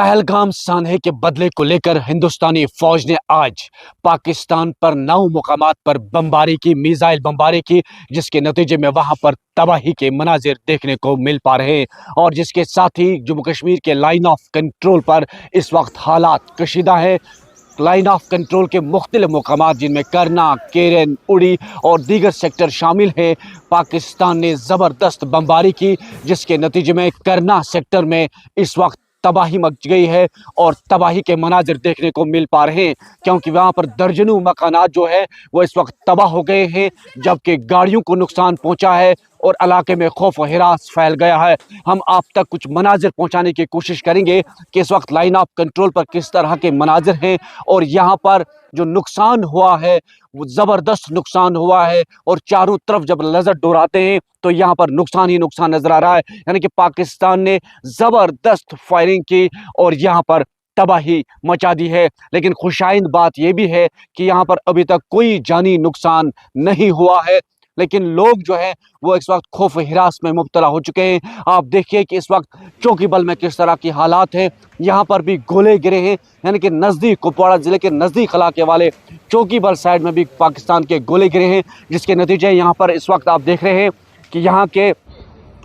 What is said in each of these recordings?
पहलगाम सानहे के बदले को लेकर हिंदुस्तानी फौज ने आज पाकिस्तान पर 9 मुकामात पर बमबारी की, मिसाइल बमबारी की, जिसके नतीजे में वहां पर तबाही के मनाजिर देखने को मिल पा रहे हैं। और जिसके साथ ही जम्मू कश्मीर के लाइन ऑफ कंट्रोल पर इस वक्त हालात कशीदा है। लाइन ऑफ कंट्रोल के मुख्तलिफ मुकामात जिनमें करना, केरन, उड़ी और दीगर सेक्टर शामिल हैं, पाकिस्तान ने ज़बरदस्त बमबारी की, जिसके नतीजे में करना सेक्टर में इस वक्त तबाही मच गई है और तबाही के मनाजिर देखने को मिल पा रहे हैं, क्योंकि वहाँ पर दर्जनों मकानात जो है वो इस वक्त तबाह हो गए हैं, जबकि गाड़ियों को नुकसान पहुँचा है और इलाके में खौफ व हिरास फैल गया है। हम आप तक कुछ मनाजिर पहुँचाने की कोशिश करेंगे कि इस वक्त लाइन ऑफ कंट्रोल पर किस तरह के मनाजिर हैं और यहाँ पर जो नुकसान हुआ है वो ज़बरदस्त नुकसान हुआ है। और चारों तरफ जब नज़र दौड़ाते हैं तो यहाँ पर नुकसान ही नुकसान नज़र आ रहा है, यानी कि पाकिस्तान ने ज़बरदस्त फायरिंग की और यहाँ पर तबाही मचा दी है। लेकिन खुशाइंद बात यह भी है कि यहाँ पर अभी तक कोई जानी नुकसान नहीं हुआ है, लेकिन लोग जो है वो इस वक्त खौफ हिरास में मुब्तला हो चुके हैं। आप देखिए कि इस वक्त चौकी बल में किस तरह की हालात हैं। यहाँ पर भी गोले गिरे हैं, यानी कि नज़दीक कुपवाड़ा ज़िले के नज़दीक इलाके वाले चौकी बल साइड में भी पाकिस्तान के गोले गिरे हैं, जिसके नतीजे यहाँ पर इस वक्त आप देख रहे हैं कि यहाँ के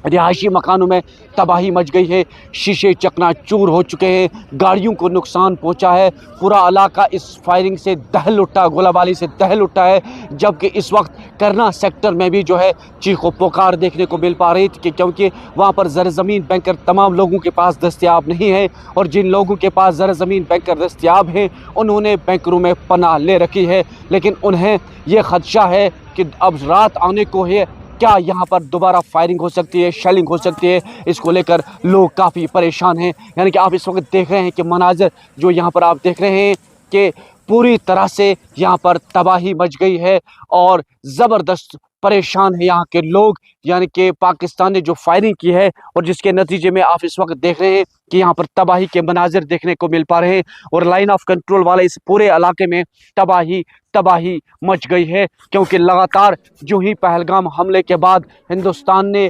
रिहायशी मकानों में तबाही मच गई है। शीशे चकनाचूर हो चुके हैं, गाड़ियों को नुकसान पहुंचा है। पूरा इलाका इस फायरिंग से दहल उठा, गोलाबारी से दहल उठा है। जबकि इस वक्त करना सेक्टर में भी जो है चीखो पुकार देखने को मिल पा रही थी, क्योंकि वहां पर ज़मीन बैंकर तमाम लोगों के पास दस्तयाब नहीं है, और जिन लोगों के पास ज़मीन बैंकर दस्तयाब हैं उन्होंने बैंकरों में पनाह ले रखी है। लेकिन उन्हें यह खदशा है कि अब रात आने को है, क्या यहाँ पर दोबारा फायरिंग हो सकती है, शेलिंग हो सकती है। इसको लेकर लोग काफ़ी परेशान हैं। यानी कि आप इस वक्त देख रहे हैं कि मनाज़र जो यहाँ पर आप देख रहे हैं कि पूरी तरह से यहाँ पर तबाही मच गई है और ज़बरदस्त परेशान है यहाँ के लोग। यानी कि पाकिस्तान ने जो फायरिंग की है और जिसके नतीजे में आप इस वक्त देख रहे हैं कि यहाँ पर तबाही के मनाजिर देखने को मिल पा रहे हैं और लाइन ऑफ कंट्रोल वाले इस पूरे इलाके में तबाही मच गई है। क्योंकि लगातार जो ही पहलगाम हमले के बाद हिंदुस्तान ने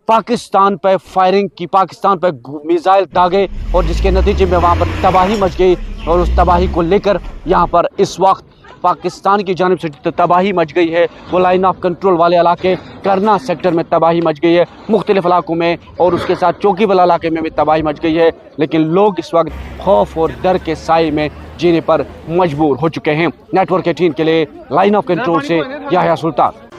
पाकिस्तान पर फायरिंग की, पाकिस्तान पर मिसाइल दागे और जिसके नतीजे में वहाँ पर तबाही मच गई। और उस तबाही को लेकर यहाँ पर इस वक्त पाकिस्तान की जानिब से तबाही मच गई है, वो लाइन ऑफ कंट्रोल वाले इलाके करना सेक्टर में तबाही मच गई है, मुख्तलिफ इलाकों में, और उसके साथ चौकी वाला इलाके में भी तबाही मच गई है। लेकिन लोग इस वक्त खौफ और डर के साए में जीने पर मजबूर हो चुके हैं। नेटवर्क 18 के लिए लाइन ऑफ कंट्रोल से याह्या सुल्तान।